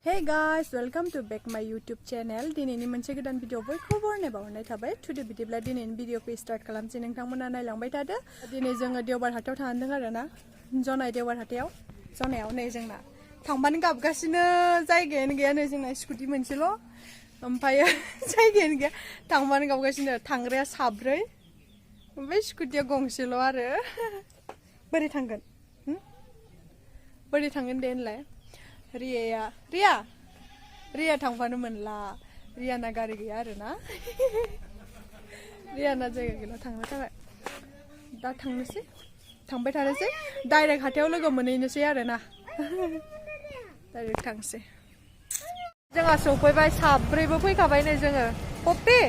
Hey guys, welcome to back my YouTube channel. दिनैनि मोनसे गोदान भिडिअ बयखौबो नायबावनाय थाबाय। टुडे बिदिब्ला दिनैनि भिडिअखौ स्टार्ट खालामसै नोंथांमोना नायलांबाय थादो। दिनै जोङो देवबार हाथायाव थांदों आरोना। जनाय देवबार हाथायाव। जनायाव नै जोंना थांबानो गाबगासिनो जायगायानो गैया नै जोंना स्कुटि मोनसेल'। ओमफ्राय जायगायानो गैया थांबानो गाबगासिनो थांग्राया साब्रै। ओमफ्राय स्कुटिया गंसेल' आरो। बोरै थांगोन? बोरै थांगोन दे होनलाय? रिया थांफानो मोनला रियाना गारि गैया आरोना रियाना जायगा गैला थांनो थाखाय दा थांबाय थानोसै डाइरेक्ट हाथायाव लोगो मोनहैनोसै आरोना डाइरेक्ट थांसै जोंहा सफैबाय साब्रैबो फैखाबाय नै जोङो पप्पि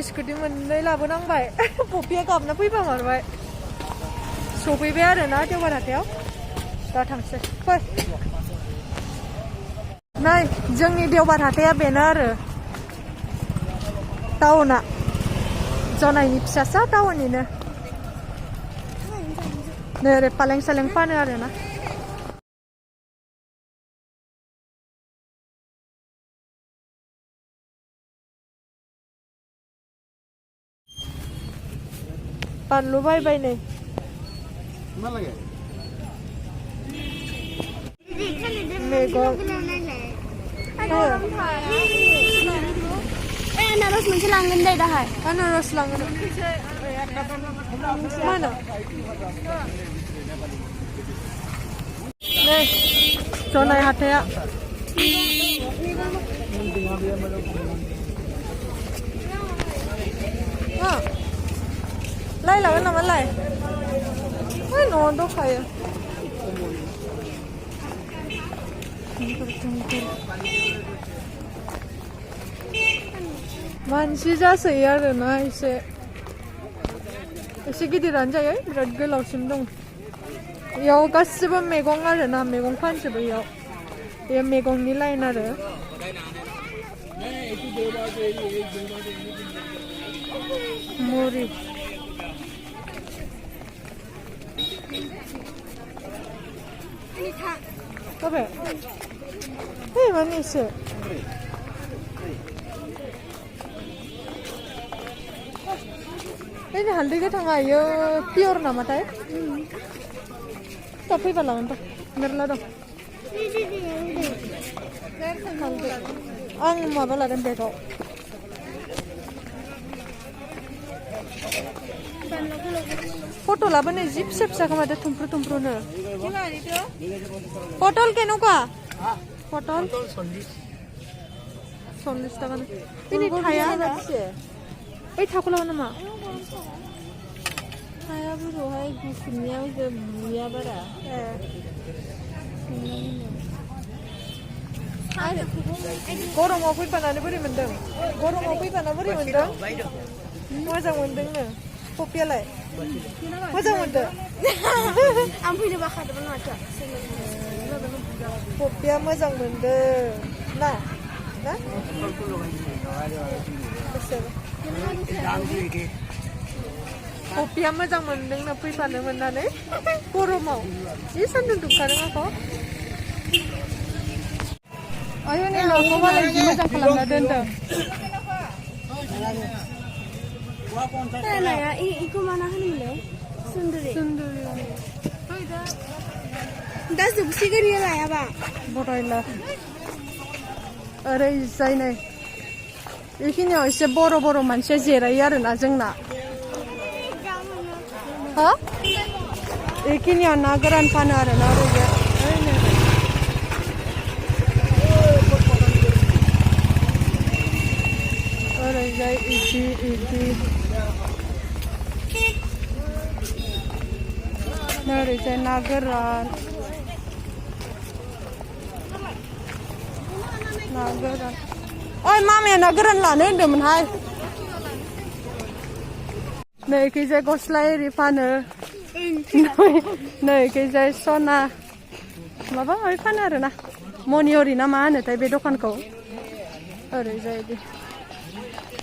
स्कुटि मोननै लाबोनांबाय पप्पिया गाबना फैबा मारबाय सफैबाय आरोना देवबार हाथायाव दा थांसै फै नै जोंनि देवबार हाथाया बेनो आरो टाउना जनायनि फिसासा टाउननिनो नै ओरै पालें सालें फानो आरोना बानलु बायबाय नै मा लागे मैगं आनारस मोनसे लांगोन दे दाहाय आनारस लांगोन mana नै जनाय हाथाया लाय लागोन नामा लाय न'आवनो दंखायो मानसि जासोयो आरोना एसे गिदिरानो जायो बिराद गोलावसिम दं इयाव गासिबो मैगं आरोना मैगं फानजोबो इयाव बे मैगंनि लाइन आरो मुरि Apa? Hei, manis ya? Ini haldi ke tengah ya pure nama tay? Tapi balangan tuh, merla dong. Ang mau baladan bego. Foto lah bane zip zip sakam ada tumpru ne. Potol keno ka? Potol? 40 টাকা না। ini thaya যাচ্ছে। এই ঠাকুলা নামা। thaya buru hai gusniyaw je buya bara। गरमाव फैफानानै बोरै मोनदों? गरमाव फैफाना बोरै मोनदों? मोजां मोनदोंनो। पप्पियालाय? मोजां मोनदों? आं फैनो बाखादोंमोन माथो। पप्पिया मोजां मोनदों। ना? पप्पिया मोजां मोनदोंनो फैफानो मोननानै गरमाव जि सान्दुं दुंखादों आंखौ आयौ नै न'खौ मालाय जि मोजां खालामना दोनदों नाया इखौ माना होनोमोनलाय सुन्दुरि दा जोबसिगोन इयो लायाबा बरायला ओरैजाय नै बेखिनियाव एसे बर' मानसिया जिरायो आरोना जोंना हा बेखिनियाव ना गोरान फानो आरोना ओरैजाय इदि ओरैजाय ना गोरान ओइ मामाया ना गोरान लानो होनदोंमोनहाय नै इखैजाय गस्ला एरि फानो नै इखैजाय सना माबा माबि फानो आरोना मनियरि ना मा होनोथाय बे दखानखौ ओरैजाय इदि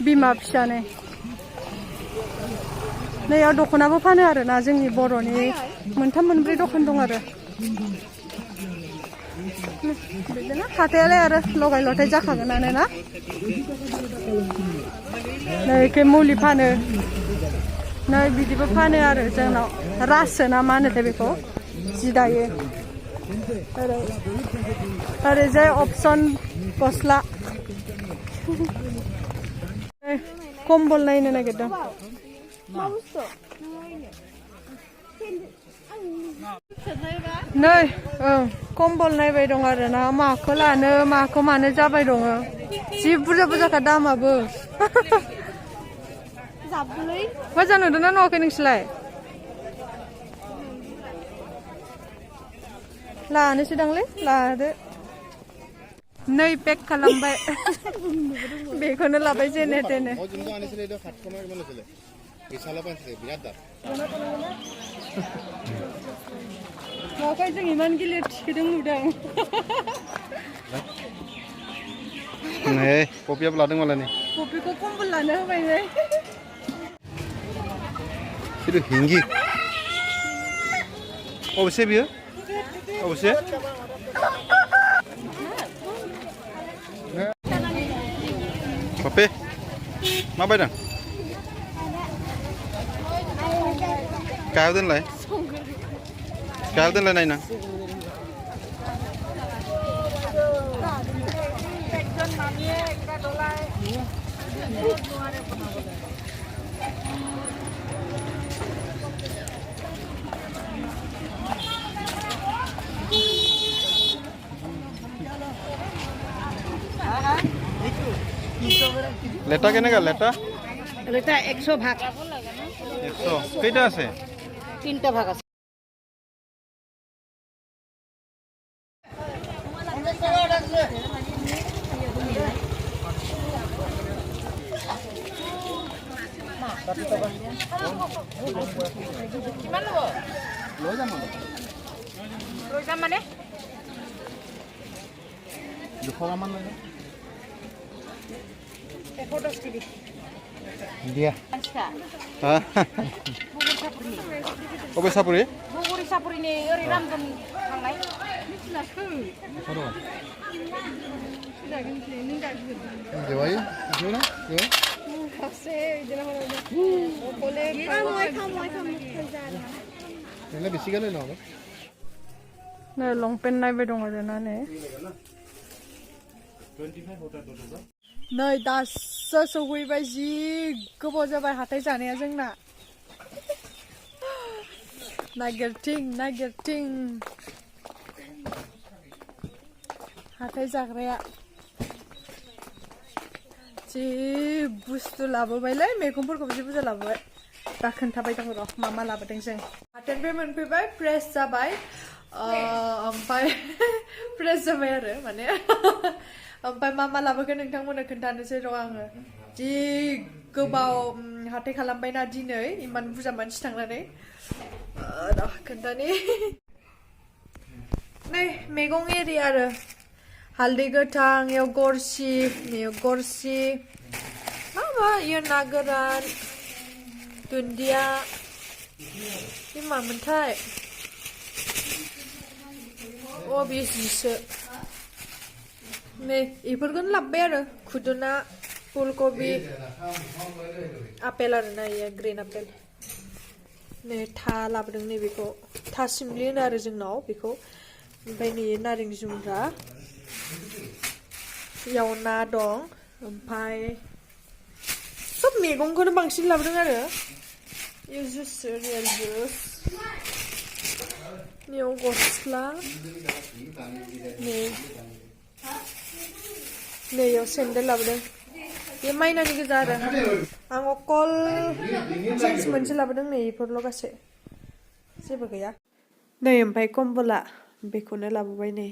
बिमा फिसा नै नैयाव दख'नाबो फानो आरोना जोंनि बर'नि मोनथाम मोनब्रै दखान दं आरो बिदिनो हाथायालाय आरो लगाय लथाय जाखागोनानो ना नै एखे मुलि फानो नै बिदिबो फानो आरो जोंनाव रासो ना मा होनोथाय बेखौ जि दायो ओरैजाय अपसन गस्ला कम्बल नायनो नागिरदों नै कम्बल नायबाय दं आरो ना माखौ लानो माखौ मानो जाबाय दङ जि बुरजा बुरजाखा दामाबो मोजां नुदोंना नुवाखै नोंसोरलाय लानोसै दांलै लादो नै पेक खालामबाय बेखौनो लाबाय जेने तेने न'खाय जों इमान गिलिर थिखोदों नुदों नै कपियाबो लादों मालाय नै कपिखौ कम्बल लानो होबाय नै itu hingi अबसे बियो अबसे कपि मा बायदों गायाव दोनलाय नायना लेटा केनेका लेटा लेटा 100 भाग 100 কেইটা আছে 3টা ভাগ আছে কিমান লব লৈ যাম মানে 200 মান লৈ 110 টিভি দিয়া আচ্ছা अबे सापुरि बुगुरि सापुरिनि ओरै रामगन थांनाय मिथिनासो देवाय जोना यो हासे इदिना हरो ओले एला बेसि गाले न नै लंपेन नायबाय दं आरो ना नै 25 होता दो नै दासो सौहैबाय जि गोबाव जाबाय हाथाय जानाया जोंना नागिरथिं हाथाय जाग्राया जि बुस्थु लाबोबायलै मैगंफोरखौबो जि बुरजा लाबोबाय दा खोन्थाबाय दं र' मा लाबोदों जों हाथायनिफ्राय मोनफैबाय फ्रेस जाबाय ओमफ्राय फ्रेस जाबाय आरो माने ओमफ्राय मा लाबोगोन नोंथांमोननो खोन्थानोसै र' आङो जि गोबाव हाथाय खालामबायना दिनै इमान बुरजा मानसि थांनानै र' खोन्थानि नै मैगं एरि आरो हालदै गोथां याव गरसि मा इयो ना गोरान दुन्दिया बे मामोनथाय बेयो जिसो नै इफोरखौनो लाबोबाय आरो खुदुना फुलकबि आपेल आरो ना इयो ग्रिन आपेल नै था लाबोदों नैबेखौ था सिमलि होनो आरो जोंनाव बेखौ ओमफ्राय नै नारें जुमब्रा याव ना दं ओमफ्राय सब मैगंखौनो बांसिन लाबोदों आरो इयो जुस रियेल जुस याव गस्ला नै याव सेन्देल लाबोदों बे माइनानि गोजा आरो आं अकल जिन्स मोनसे लाबोदों नै इफोरल' गासै जेबो गैया नै ओमफ्राय कम्बला बेखौनो लाबोबाय नै